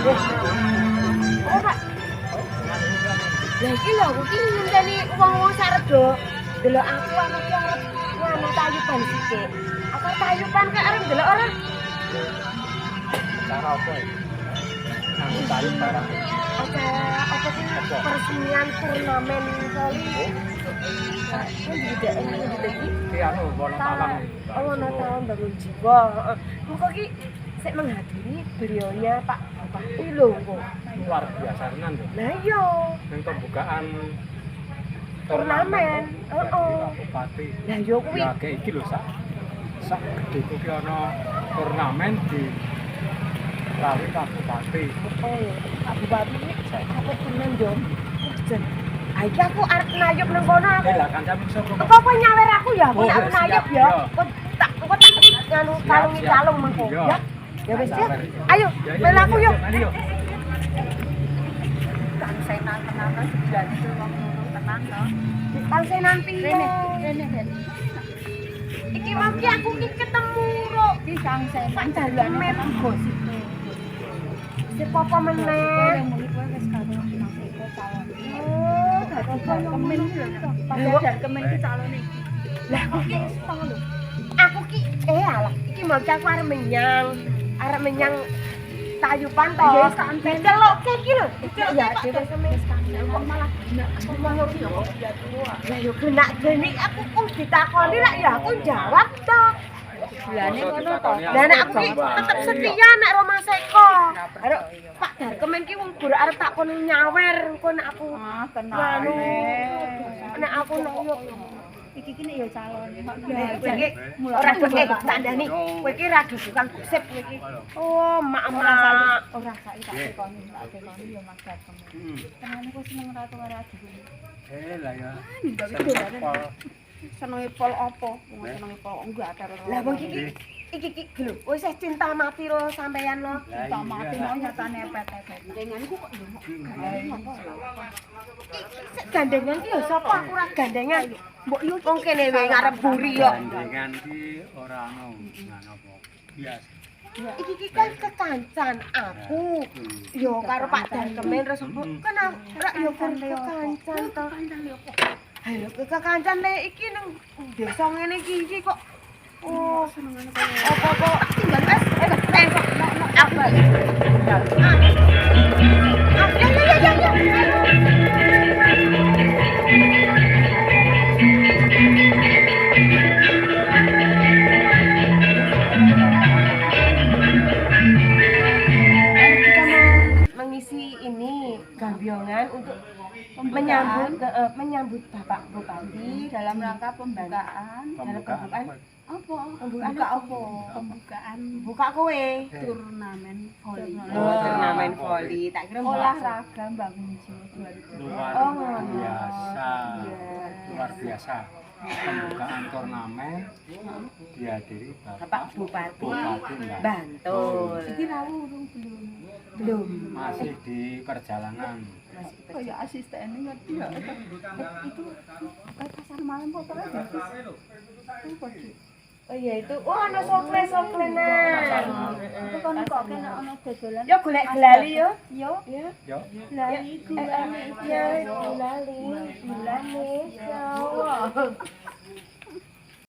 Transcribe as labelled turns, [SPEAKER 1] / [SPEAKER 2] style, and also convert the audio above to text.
[SPEAKER 1] Oh, Pak. Lah iki lho aku iki ngenteni wong-wong sarep do. Delok aku iki arep nganu tayuban sithik. Aku tayuban kok arep delok ora?
[SPEAKER 2] Cara apa iki? Nang tayub barang.
[SPEAKER 1] Acara apa sih? Peresmian turnamen voli. Ini juga iki.
[SPEAKER 2] Ki anu wono talang.
[SPEAKER 1] Oh, wono talang bangun jiwa. Heeh. Kok iki sik menghadiri beliaunya Pak Bupati lho kok.
[SPEAKER 2] Luar biasa tenan lho.
[SPEAKER 1] Lah iya.
[SPEAKER 2] Ning pembukaan
[SPEAKER 1] Turnamen. Heeh.
[SPEAKER 2] Bupati.
[SPEAKER 1] Lah yo kuwi.
[SPEAKER 2] Ya kayak iki lho sak gedhe kuwi ana turnamen di Rawi Bupati.
[SPEAKER 1] Oh, Pak Bupati ini apa tenan yo? Jen. Iki aku arep nayup nang kono aku.
[SPEAKER 2] Lah kancane iso kok.
[SPEAKER 1] Apa nyawer aku ya? Aku
[SPEAKER 2] Oh,
[SPEAKER 1] aku
[SPEAKER 2] siap,
[SPEAKER 1] nayup
[SPEAKER 2] ya.
[SPEAKER 1] ya. Kok tak nganu kalungi calung mengko ya. Ya wis ya. Ayo, melu aku yuk.
[SPEAKER 2] Ayo.
[SPEAKER 3] Kang senan tenanan sebulan itu wong ngono tenan to.
[SPEAKER 1] Kang senan piye?
[SPEAKER 3] Rene.
[SPEAKER 1] Iki mau ki aku ki ketemu ro.
[SPEAKER 3] Di kang senan
[SPEAKER 1] Pak
[SPEAKER 3] dalane
[SPEAKER 1] Dalem
[SPEAKER 3] men gosip.
[SPEAKER 1] Sip apa meneh?
[SPEAKER 3] Yang muni kowe wis karo nang kene calon.
[SPEAKER 1] Oh,
[SPEAKER 3] Dadi kemen iki lho. Padahal kemen ki calon iki.
[SPEAKER 1] lah aku ki setengah lho. Aku ki alah, iki mau ki aku arep menyang tayuban to.
[SPEAKER 3] Ya tak anteni.
[SPEAKER 1] Delokke iki lho. Ya dhewe
[SPEAKER 3] Wis kang kok malah benak
[SPEAKER 1] ngomong iki lho. Lah yo genak geni aku kok ditakoni lak ya aku jawab to.
[SPEAKER 3] bulane ngono to.
[SPEAKER 1] Lah nek aku ki tetep setia nek Roma Seko. Arep Pak Darkemen ki wong guru arep tak kono nyawer engko nek aku
[SPEAKER 3] Tenang.
[SPEAKER 1] nek aku nayuk.
[SPEAKER 3] Iki ki nek ya calon.
[SPEAKER 1] Kowe iki ora dhewe tandani. Kowe iki ra dudukan gosip kowe iki. Oh, mak-mak.
[SPEAKER 3] Ora saiki tak tekoni yo Mas Darkemen. Tenane kok seneng ra tuwa ra dhewe.
[SPEAKER 2] Lah ya.
[SPEAKER 3] Senenge pol apa? Wong senenge pol enggak ada.
[SPEAKER 1] Lah wong iki lho, wis cinta mati lo sampeyan lo.
[SPEAKER 3] Cinta mati mau nyatane pet-pet.
[SPEAKER 1] Gandenganku kok lho. Iki gandengan ki yo sapa aku ora gandengan. Mbok yo wong kene wae ngarep buri yo.
[SPEAKER 2] Gandengan ki ora ono apa. Biasa.
[SPEAKER 1] Iki ki kan kekancan aku. Yo karo Pak Darkemen terus kan ora yo kekancan to. Ayo kekancan le iki nang desa ngene iki kok. Oh, senengane kaya. Apa-apa tinggal wes. Apa? Mengisi ini gambiongan untuk menyambut Bapak Bupati
[SPEAKER 3] dalam rangka pembukaan.
[SPEAKER 1] Pembukaan apa?
[SPEAKER 3] Pembukaan
[SPEAKER 1] Buka kowe.
[SPEAKER 3] turnamen voli.
[SPEAKER 1] Oh, turnamen voli. Tak kira
[SPEAKER 3] Olahraga Bangun Jiwa 2020.
[SPEAKER 2] Luar biasa. Luar biasa. Pembukaan turnamen dihadiri
[SPEAKER 1] Bapak Bupati
[SPEAKER 2] Mbak.
[SPEAKER 1] Bantul.
[SPEAKER 3] Iki rawuh urung belum.
[SPEAKER 1] Belum.
[SPEAKER 2] Masih di perjalanan.
[SPEAKER 3] Kayak asistennya ngerti ya. Itu kayak pasar malam fotonya bagus. Apa sih?
[SPEAKER 1] Oh iya itu. Oh ana sokle-soklenan.
[SPEAKER 3] Itu kan kok kena ana dodolan.
[SPEAKER 1] Yo golek gelali yo.
[SPEAKER 3] Yo.
[SPEAKER 1] Ya.
[SPEAKER 2] Yo.
[SPEAKER 3] Lali gulane
[SPEAKER 1] Ya, gelali. Gelali. Ya Allah.